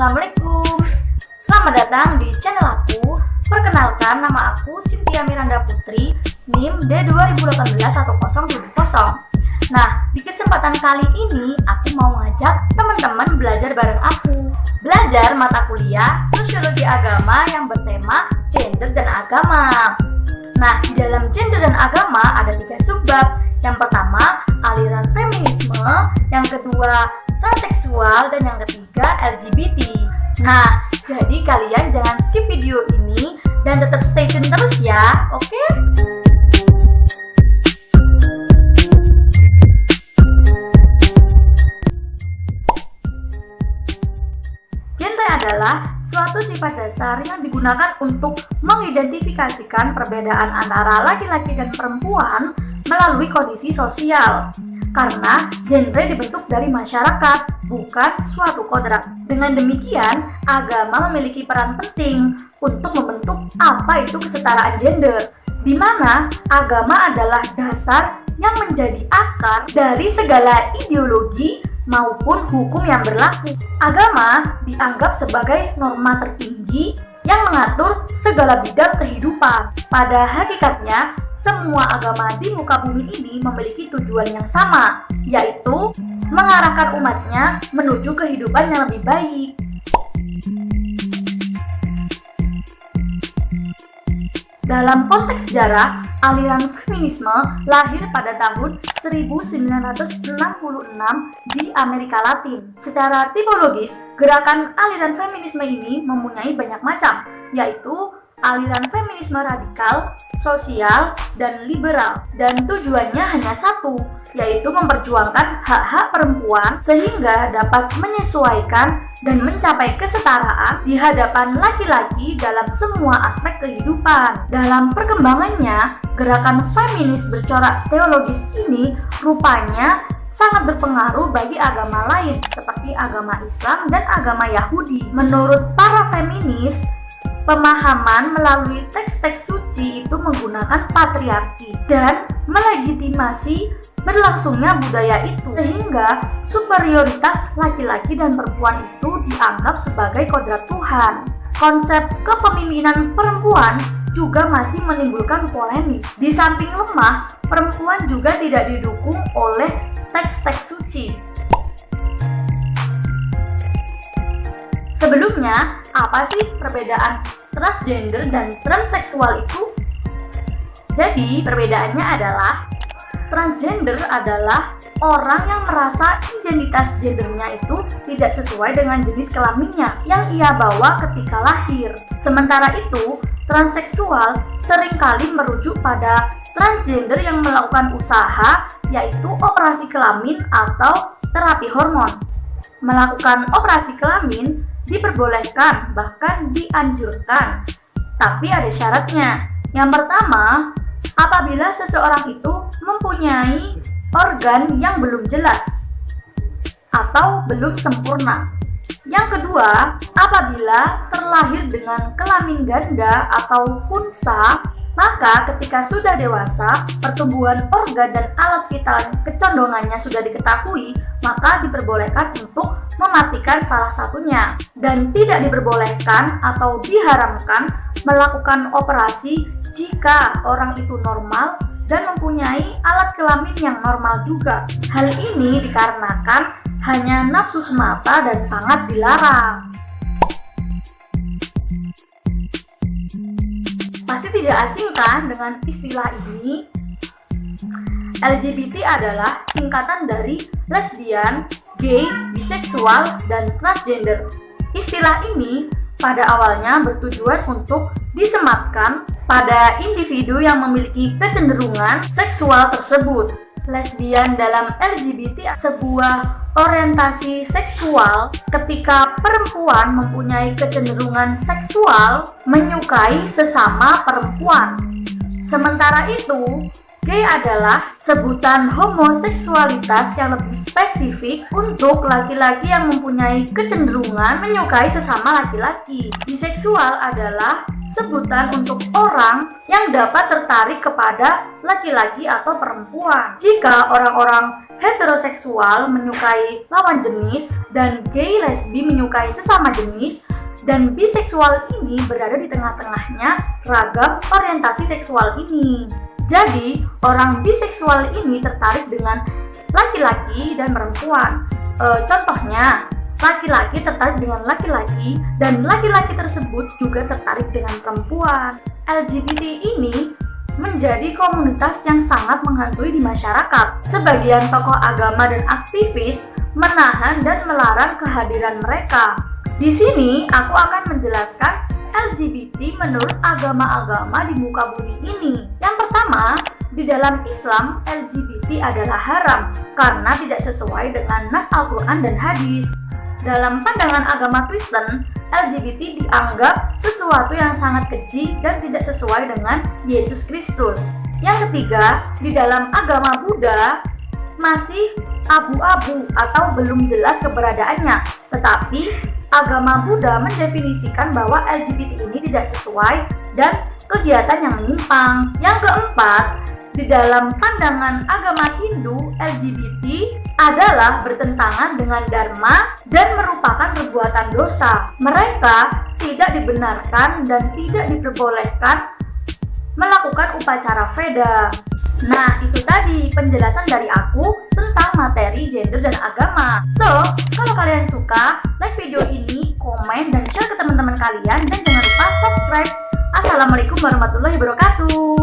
Assalamualaikum. Selamat datang di channel aku. Perkenalkan, nama aku Cynthia Miranda Putri, NIM D20181070. Nah, di kesempatan kali ini aku mau ngajak teman-teman belajar bareng aku. Belajar mata kuliah Sosiologi Agama yang bertema gender dan agama. Nah, di dalam gender dan agama ada 3 subbab. Yang pertama, aliran feminisme, yang kedua, transseksual, dan yang ketiga, LGBT. Nah, jadi kalian jangan skip video ini dan tetap stay tune terus ya, oke? Genre adalah suatu sifat dasar yang digunakan untuk mengidentifikasikan perbedaan antara laki-laki dan perempuan melalui kondisi sosial. Karena genre dibentuk dari masyarakat, bukan suatu kodrat. Dengan demikian, agama memiliki peran penting untuk membentuk apa itu kesetaraan gender, di mana agama adalah dasar yang menjadi akar dari segala ideologi maupun hukum yang berlaku. Agama dianggap sebagai norma tertinggi yang mengatur segala bidang kehidupan. Pada hakikatnya, semua agama di muka bumi ini memiliki tujuan yang sama, yaitu mengarahkan umatnya menuju kehidupan yang lebih baik. Dalam konteks sejarah, aliran feminisme lahir pada tahun 1966 di Amerika Latin. Secara tipologis, gerakan aliran feminisme ini mempunyai banyak macam, yaitu aliran feminisme radikal, sosial, dan liberal. Dan tujuannya hanya satu, yaitu memperjuangkan hak-hak perempuan sehingga dapat menyesuaikan dan mencapai kesetaraan di hadapan laki-laki dalam semua aspek kehidupan. Dalam perkembangannya, gerakan feminis bercorak teologis ini rupanya sangat berpengaruh bagi agama lain seperti agama Islam dan agama Yahudi. Menurut para feminis, pemahaman melalui teks-teks suci itu menggunakan patriarki dan melegitimasi berlangsungnya budaya itu, sehingga superioritas laki-laki dan perempuan itu dianggap sebagai kodrat Tuhan. Konsep kepemimpinan perempuan juga masih menimbulkan polemis. Di samping lemah, perempuan juga tidak didukung oleh teks-teks suci. Sebelumnya, apa sih perbedaan transgender dan transseksual itu? Jadi, perbedaannya adalah transgender adalah orang yang merasa identitas gendernya itu tidak sesuai dengan jenis kelaminnya yang ia bawa ketika lahir. Sementara itu, transseksual seringkali merujuk pada transgender yang melakukan usaha, yaitu operasi kelamin atau terapi hormon. Melakukan operasi kelamin diperbolehkan, bahkan dianjurkan, tapi ada syaratnya. Yang pertama, apabila seseorang itu mempunyai organ yang belum jelas atau belum sempurna. Yang kedua, apabila terlahir dengan kelamin ganda atau funsa, maka ketika sudah dewasa, pertumbuhan organ dan alat vital kecondongannya sudah diketahui, maka diperbolehkan untuk mematikan salah satunya. Dan tidak diperbolehkan atau diharamkan melakukan operasi jika orang itu normal dan mempunyai alat kelamin yang normal juga. Hal ini dikarenakan hanya nafsu semata dan sangat dilarang. Pasti tidak asing kan dengan istilah ini? LGBT adalah singkatan dari lesbian, gay, biseksual, dan transgender. Istilah ini pada awalnya bertujuan untuk disematkan pada individu yang memiliki kecenderungan seksual tersebut. Lesbian dalam LGBT sebuah orientasi seksual ketika perempuan mempunyai kecenderungan seksual menyukai sesama perempuan. Sementara itu, Gay adalah sebutan homoseksualitas yang lebih spesifik untuk laki-laki yang mempunyai kecenderungan menyukai sesama laki-laki. Biseksual adalah sebutan untuk orang yang dapat tertarik kepada laki-laki atau perempuan. Jika orang-orang heteroseksual menyukai lawan jenis dan gay lesbi menyukai sesama jenis, dan biseksual ini berada di tengah-tengahnya ragam orientasi seksual ini. Jadi, orang biseksual ini tertarik dengan laki-laki dan perempuan. Contohnya, laki-laki tertarik dengan laki-laki dan laki-laki tersebut juga tertarik dengan perempuan. LGBT ini menjadi komunitas yang sangat menghantui di masyarakat. Sebagian tokoh agama dan aktivis menahan dan melarang kehadiran mereka. Di sini aku akan menjelaskan LGBT menurut agama-agama di muka bumi ini. Yang pertama, di dalam Islam, LGBT adalah haram karena tidak sesuai dengan nas Al-Quran dan hadis. Dalam pandangan agama Kristen, LGBT dianggap sesuatu yang sangat keji dan tidak sesuai dengan Yesus Kristus. Yang ketiga, di dalam agama Buddha masih abu-abu atau belum jelas keberadaannya, tetapi agama Buddha mendefinisikan bahwa LGBT ini tidak sesuai dan kegiatan yang menyimpang. Yang keempat, di dalam pandangan agama Hindu, LGBT adalah bertentangan dengan dharma dan merupakan perbuatan dosa. Mereka tidak dibenarkan dan tidak diperbolehkan melakukan upacara Veda. Nah, itu tadi penjelasan dari aku tentang materi gender dan agama. So, kalau kalian suka, like video ini, komen, dan share ke teman-teman kalian. Dan jangan lupa subscribe. Assalamualaikum warahmatullahi wabarakatuh.